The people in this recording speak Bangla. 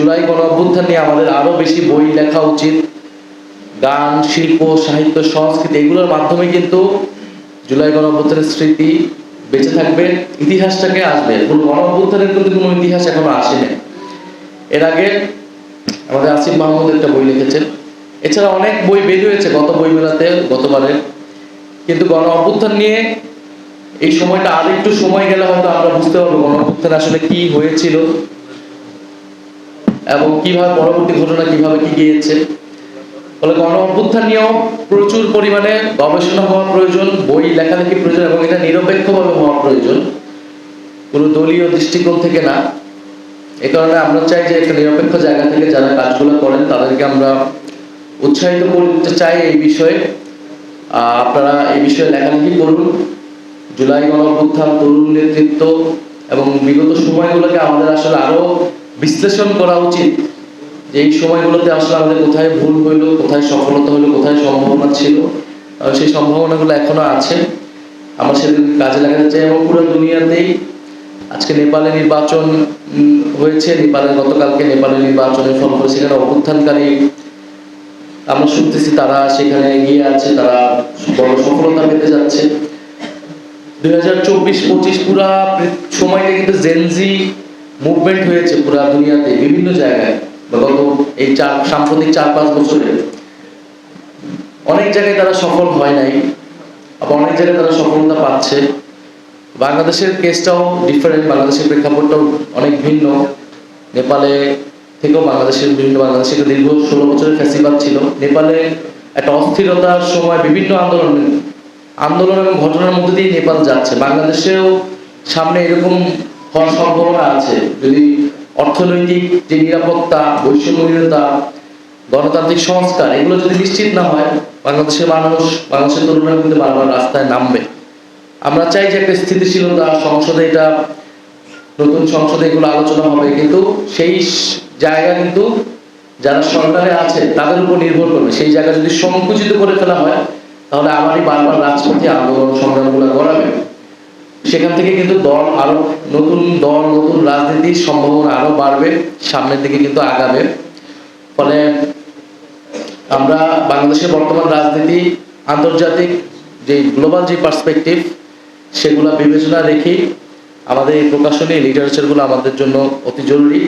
জুলাই গণ অভ্যুত্থান নিয়ে আমাদের আরো বেশি বই লেখা উচিত। গান, শিল্প, সাহিত্য, সংস্কৃতি এগুলোর মাধ্যমে কিন্তু জুলাই গণ অভ্যুত্থানের স্মৃতি বেঁচে থাকবে, ইতিহাসটাকে আসবে। গণ অভ্যুত্থানের কিন্তু কোনো ইতিহাস এখনো আসেনি। এর আগে আমাদের আসিফ মাহমুদ একটা বই লিখেছেন, এছাড়া অনেক বই বের হয়েছে গত বই মেলাতে গতবারে। কিন্তু গণ অভ্যুত্থান নিয়ে এই সময়টা আর একটু সময় গেলে হয়তো আমরা বুঝতে পারবো গণ অভ্যুত্থান আসলে কি হয়েছিল এবং কিভাবে পরবর্তী ঘটনা কিভাবে কি গিয়েছে। ফলে গণ অভ্যুত্থান নিয়েও প্রচুর পরিমাণে গবেষণা হওয়া প্রয়োজন, বই লেখালেখি প্রয়োজন এবং এটা নিরপেক্ষভাবে হওয়া প্রয়োজন, কোনো দলীয় দৃষ্টিকোণ থেকে না। এ কারণে আমরা চাই যে একটা নিরপেক্ষ জায়গা থেকে যারা কাজগুলো করেন তাদেরকে আমরা উৎসাহিত করতে চাই এই বিষয়ে। আপনারা এই বিষয়ে লেখালেখি করুন। জুলাই গণ অভ্যুত্থান, তরুণ নেতৃত্ব এবং বিগত সময়গুলোকে আমাদের আসলে আরো বিশ্লেষণ করা উচিত যে এই সময়গুলোতে আসলে আমাদের কোথায় ভুল হইলো, কোথায় সফলতা হইলো, কোথায় সম্ভাবনা ছিল, সেই সম্ভাবনাগুলো এখনো আছে। আমরা সেদিন কাজে লাগাতে চাই। এবং পুরো দুনিয়াতেই আজকে নেপালে নির্বাচন হয়েছে, নেপালে গতকালকে নেপালে নির্বাচনের ফল করে সেখানে অভ্যুত্থানকারী আমরা শুনতেছি তারা সেখানে এগিয়ে আছে, তারা বড় সফলতা পেতে যাচ্ছে। 2024-25 পুরা সময়টা কিন্তু জেনজি মুভমেন্ট হয়েছে পুরা দুনিয়াতে বিভিন্ন জায়গায়। গত এই সাম্প্রতিক 4-5 বছরে অনেক জায়গায় তারা সফল হয় নাই, আবার অনেক জায়গায় তারা সফলতা পাচ্ছে। বাংলাদেশের কেসটাও ডিফারেন্ট, বাংলাদেশের প্রেক্ষাপটটাও অনেক ভিন্ন। নেপালে থেকেও বাংলাদেশের বাংলাদেশে দীর্ঘ 16 বছরের ফ্যাসিবাদ ছিল। নেপালে একটা অস্থিরতার সময় বিভিন্ন আন্দোলন এবং ঘটনার মধ্যে দিয়ে নেপাল যাচ্ছে। বাংলাদেশেও সামনে এরকম হওয়ার সম্ভাবনা আছে যদি অর্থনৈতিক যে নিরাপত্তা, বৈষম্যহীনতা, গণতান্ত্রিক সংস্কার এগুলো যদি নিশ্চিত না হয়, বাংলাদেশের মানুষ, বাংলাদেশের তরুণরা কিন্তু বারবার রাস্তায় নামবে। আমরা চাই যে একটা স্থিতিশীলতা, সংসদে এটা নতুন সংসদে এগুলো আলোচনা হবে, কিন্তু সেই জায়গা কিন্তু যারা সরকারে আছে তাদের উপর নির্ভর করবে। সেই জায়গা যদি সংকুচিত করে ফেলা হয় তাহলে আমারই বারবার রাজপথে আন্দোলন সংগ্রামগুলো গড়াবে। সেখান থেকে কিন্তু নতুন রাজনীতির সম্ভাবনা আরো বাড়বে, সামনের দিকে কিন্তু আগাবে। ফলে আমরা বাংলাদেশের বর্তমান রাজনীতি, আন্তর্জাতিক যে গ্লোবাল যে পার্সপেক্টিভ সেগুলো বিবেচনা রেখে আমাদের এই প্রকাশনী লিটারেচারগুলো আমাদের জন্য অতি জরুরি।